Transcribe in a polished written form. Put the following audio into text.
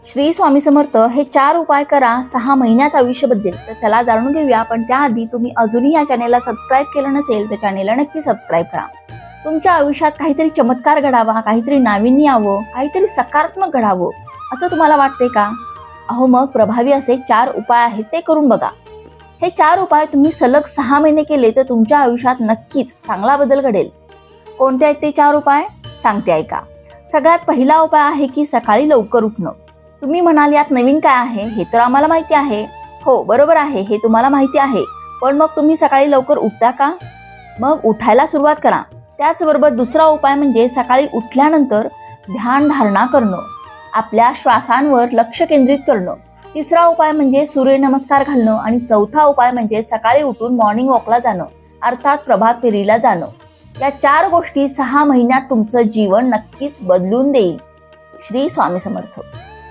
श्री स्वामी समर्थ हे 4 उपाय करा 6 महिन्यात आयुष्य बदलेल. तर चला जाणून घेऊया. पण त्याआधी तुम्ही अजूनही या चॅनेलला सबस्क्राईब केलं नसेल तर चॅनेलला नक्की सबस्क्राईब करा. तुमच्या आयुष्यात काहीतरी चमत्कार घडावा, काहीतरी नाविन्य यावं, काहीतरी सकारात्मक घडावं असं तुम्हाला वाटते का? अहो मग प्रभावी असे 4 उपाय आहेत, ते करून बघा. हे 4 उपाय तुम्ही सलग 6 महिने केले तर तुमच्या आयुष्यात नक्कीच चांगला बदल घडेल. कोणते आहेत ते 4 उपाय सांगते ऐका. सगळ्यात पहिला उपाय आहे की सकाळी लवकर उठणं. तुम्ही म्हणाल यात नवीन काय आहे? हे तर आम्हाला माहिती आहे. हो बरोबर आहे, हे तुम्हाला माहिती आहे. पण मग तुम्ही सकाळी लवकर उठता का? मग उठायला सुरुवात करा. त्याचबरोबर दुसरा उपाय म्हणजे सकाळी उठल्यानंतर ध्यान धारणा करणं, आपल्या श्वासांवर लक्ष केंद्रित करणं. तिसरा उपाय म्हणजे सूर्यनमस्कार घालणं आणि चौथा उपाय म्हणजे सकाळी उठून मॉर्निंग वॉकला जाणं, अर्थात प्रभात फेरीला जाणं. या 4 गोष्टी 6 महिन्यात तुमचं जीवन नक्कीच बदलून देईल. श्री स्वामी समर्थ.